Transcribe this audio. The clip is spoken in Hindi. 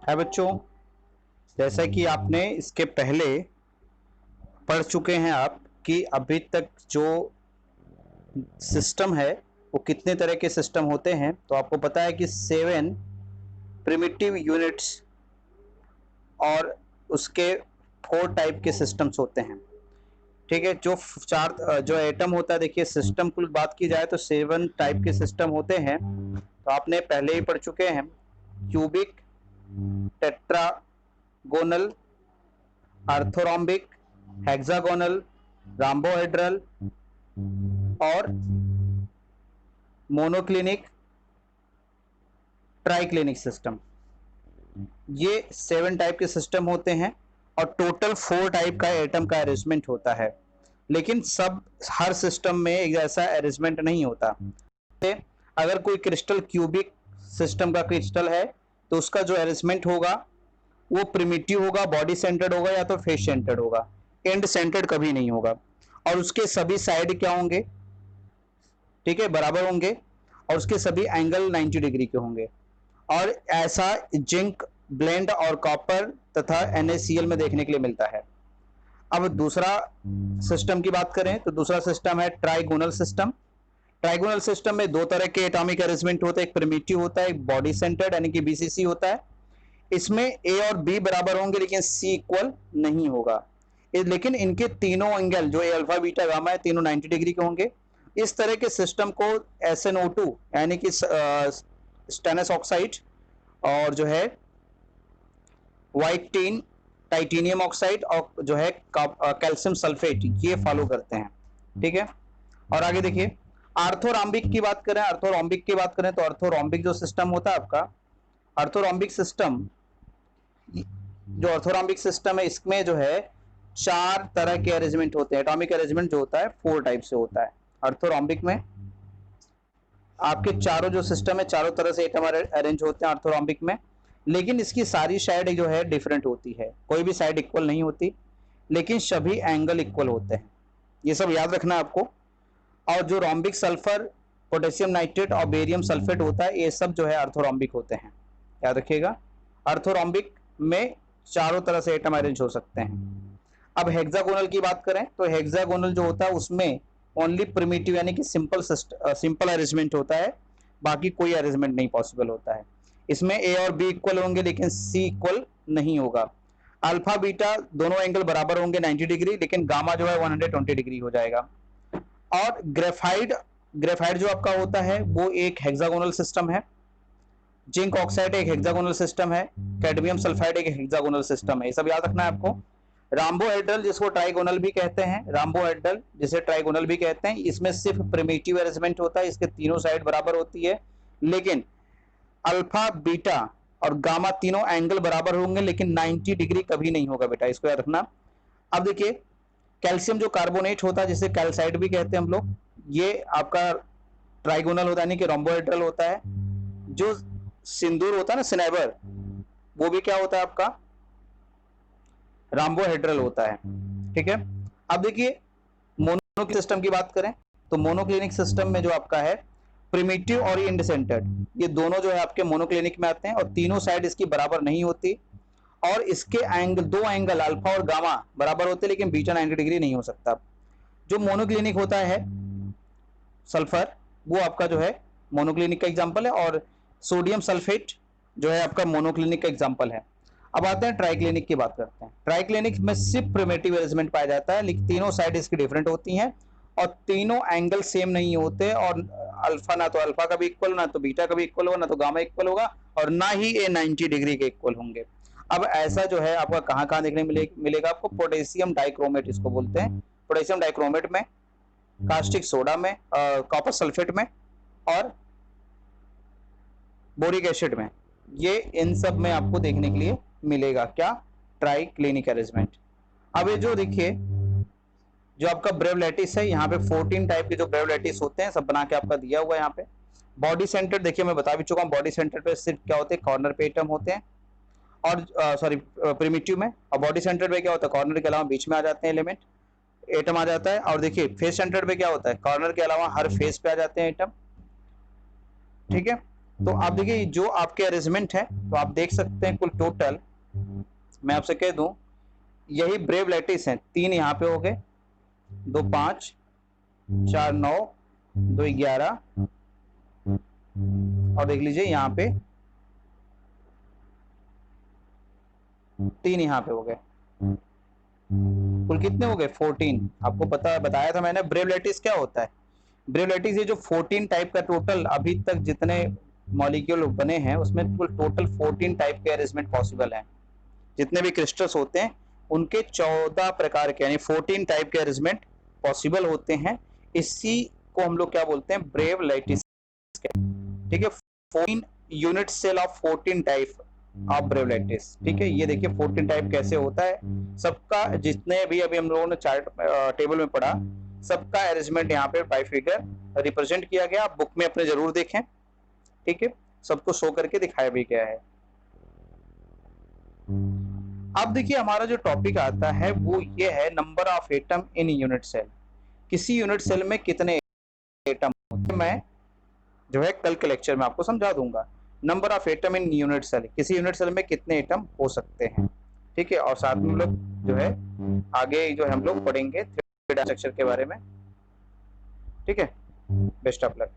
है बच्चों, जैसा कि आपने इसके पहले पढ़ चुके हैं आप कि अभी तक जो सिस्टम है वो कितने तरह के सिस्टम होते हैं। तो आपको पता है कि 7 प्रिमिटिव यूनिट्स और उसके 4 टाइप के सिस्टम्स होते हैं। ठीक है, जो एटम होता है, देखिए सिस्टम कुल बात की जाए तो 7 टाइप के सिस्टम होते हैं। तो आपने पहले ही पढ़ चुके हैं, क्यूबिक, टेट्रागोनल, आर्थोरॉम्बिक, हेक्सागोनल, राम्बोहेड्रल और मोनोक्लिनिक, ट्राइक्लिनिक सिस्टम। ये 7 टाइप के सिस्टम होते हैं और टोटल 4 टाइप का एटम का अरेंजमेंट होता है। लेकिन हर सिस्टम में एक जैसा अरेंजमेंट नहीं होता। अगर कोई क्रिस्टल क्यूबिक सिस्टम का क्रिस्टल है तो उसका जो अरेंजमेंट होगा वो प्रिमिटिव होगा, बॉडी सेंटर्ड होगा या तो फेस सेंटर्ड होगा, एंड सेंटर्ड कभी नहीं होगा। और उसके सभी साइड क्या होंगे, ठीक है, बराबर होंगे और उसके सभी एंगल 90 डिग्री के होंगे। और ऐसा जिंक, ब्लेंड और कॉपर तथा NaCl में देखने के लिए मिलता है। अब दूसरा सिस्टम की बात करें तो दूसरा सिस्टम है ट्राइगोनल सिस्टम। ट्राइगोनल सिस्टम में 2 तरह के एटॉमिक अरेंजमेंट होते हैं, एक प्रिमिटिव होता है, एक बॉडी सेंटर्ड यानी कि BCC होता है। इसमें A और B बराबर होंगे लेकिन C इक्वल नहीं होगा। लेकिन इनके तीनों एंगल जो अल्फा बीटा गामा है तीनों 90 डिग्री के होंगे। इस तरह के सिस्टम को SnO2 यानी कि स्टेनस ऑक्साइड और जो है व्हाइट टीन, टाइटेनियम ऑक्साइड और जो है कैल्शियम सल्फेट, ये फॉलो करते हैं। ठीक है, और आगे देखिए आर्थोरॉम्बिक की बात करें। आर्थोरॉम्बिक की बात करें तो आर्थोरॉम्बिक जो सिस्टम होता है आपका, आर्थोरॉम्बिक सिस्टम, जो आर्थोरॉम्बिक सिस्टम है इसमें जो है 4 तरह के अरेंजमेंट होते हैं। एटॉमिक अरेंजमेंट जो होता है 4 टाइप से होता है। आर्थोरॉम्बिक में आपके चारों जो सिस्टम है चारों तरह से एटम अरेंज होते हैं आर्थोरॉम्बिक में, लेकिन इसकी सारी साइड जो है डिफरेंट होती है, कोई भी साइड इक्वल नहीं होती, लेकिन सभी एंगल इक्वल होते हैं। ये सब याद रखना है आपको। और जो रोम्बिक सल्फर, पोटेशियम नाइट्रेट और बेरियम सल्फेट होता है, ये सब जो है आर्थोरॉम्बिक होते हैं, याद रखिएगा। आर्थोरॉम्बिक में चारों तरह से एटम अरेंज हो सकते हैं। अब हेक्सागोनल की बात करें तो हेक्सागोनल जो होता है उसमें ओनली प्रिमिटिव यानी कि सिंपल अरेंजमेंट होता है, बाकी कोई अरेंजमेंट नहीं पॉसिबल होता है। इसमें A और B इक्वल होंगे लेकिन C इक्वल नहीं होगा। अल्फा बीटा दोनों एंगल बराबर होंगे 90 डिग्री, लेकिन गामा जो है 120 डिग्री हो जाएगा। और ग्रेफाइड जो आपका होता है वो एक हेक्सागोनल सिस्टम है। जिंक ऑक्साइड एक हेक्सागोनल सिस्टम है। कैडमियम सल्फाइड एक हेक्सागोनल सिस्टम है। ये सब याद रखना है आपको। राम्बोहेड्रल जिसको ट्राइगोनल भी कहते हैं, राम्बोहेड्रल जिसे ट्राइगोनल भी कहते हैं, इसमें सिर्फ प्रिमिटिव अरेंजमेंट होता है, इसके तीनों साइड बराबर होती है, लेकिन अल्फा, बीटा और गामा तीनों एंगल बराबर होंगे, लेकिन 90 डिग्री कभी नहीं होगा बेटा, इसको याद रखना। अब देखिए कैल्शियम जो कार्बोनेट होता है जिसे कैल्साइड भी कहते हैं हम लोग, ये आपका ट्राइगोनल होता है यानी कि रोम्बोहेड्रल होता है। जो सिंदूर होता है ना, सिनेबर, वो भी क्या होता है आपका, राम्बोहेड्रल होता है। ठीक है, अब देखिए मोनोक्लिनिक सिस्टम की बात करें तो मोनोक्लिनिक सिस्टम में जो आपका है प्रिमिटिव और एंड सेंटर्ड, ये दोनों जो है आपके मोनोक्लिनिक में आते हैं और तीनों साइड इसकी बराबर नहीं होती और इसके एंगल, 2 एंगल अल्फा और गामा बराबर होते हैं, लेकिन बीटा 90 डिग्री नहीं हो सकता। जो मोनोक्लिनिक होता है सल्फर, वो आपका जो है मोनोक्लिनिक का एग्जाम्पल है, और सोडियम सल्फेट जो है आपका मोनोक्लिनिक का एग्जाम्पल है। अब आते हैं ट्राइक्लिनिक की बात करते हैं। ट्राइक्लिनिक में सिर्फ प्रिमिटिव अरेंजमेंट पाया जाता है, लेकिन तीनों साइड इसकी डिफरेंट होती हैं और तीनों एंगल सेम नहीं होते, और अल्फा ना तो अल्फा का भी इक्वल, ना तो बीटा का भी इक्वल होगा, ना तो गामा इक्वल होगा, और ना ही ये 90 डिग्री के इक्वल होंगे। अब ऐसा जो है आपका कहाँ देखने मिलेगा आपको, पोटेशियम डाइक्रोमेट इसको बोलते हैं। पोटेशियम डाइक्रोमेट में, कास्टिक सोडा में, कॉपर सल्फेट में और बोरिक एसिड में, ये इन सब में आपको देखने के लिए मिलेगा क्या, ट्राइक्लिनिक अरेंजमेंट। अब ये जो देखिए जो आपका ब्रेव लैटिस है, यहाँ पे 14 टाइप के जो ब्रेव लैटिस होते हैं सब बना के आपका दिया हुआ है यहाँ पे। बॉडी सेंटर देखिए मैं बता भी चुका हूँ, बॉडी सेंटर पे सिर्फ क्या होते हैं, कॉर्नर पे एटम होते हैं, और सॉरी प्रिमिटिव में। और बॉडी सेंटर पे क्या होता है, कॉर्नर के अलावा बीच में आ जाते हैं एलिमेंट, एटम आ जाता है। और देखिए फेस सेंटर पे क्या होता है, कॉर्नर के अलावा हर फेस पे आ जाते हैं एटम। ठीक है, तो आप देखिए जो आपके अरेंजमेंट है, तो आप देख सकते हैं कुल टोटल मैं आपसे कह दूं, यही ब्रेव लैटिस हैं, 3 यहाँ पे हो गए, 2 5, 4 9, 2 11, और देख लीजिए यहाँ पे 3 यहाँ पे हो गए, कुल कितने हो गए 14। आपको पता बताया था मैंने ब्रेव लैटिस क्या होता है। ब्रेव लैटिस ये जो 14 टाइप का टोटल अभी तक जितने मॉलिक्यूल बने हैं उसमें कुल टोटल 14 टाइप के अरेंजमेंट पॉसिबल हैं। जितने भी क्रिस्टल्स होते हैं उनके 14 प्रकार के यानी 14 टाइप के अरेंजमेंट पॉसिबल होते हैं। इसी को हम लोग क्या बोलते हैं, ब्रेव लैटिस। ठीक है, 14 unit cell of 14 type of Bravais lattice. ठीक है, ये देखिए 14 टाइप कैसे होता है। सबका जितने भी अभी हम लोगों ने चार्ट टेबल में पढ़ा, सबका अरेंजमेंट यहाँ पे बाय फिगर रिप्रेजेंट किया गया। आप बुक में अपने जरूर देखें। ठीक है, सबको शो करके दिखाया भी गया है। अब देखिए हमारा जो टॉपिक आता है वो ये है number of atom in unit cell. किसी यूनिट सेल में कितने एटम होते हैं, मैं जो है कल के लेक्चर में आपको समझा दूंगा। Number of atom in unit cell, किसी यूनिट सेल में कितने एटम हो सकते हैं। ठीक है, और साथ में हम लोग जो है आगे जो हम लोग पढ़ेंगे थ्री डायमेंशनल स्ट्रक्चर के बारे में। ठीक है, बेस्ट ऑफ लक।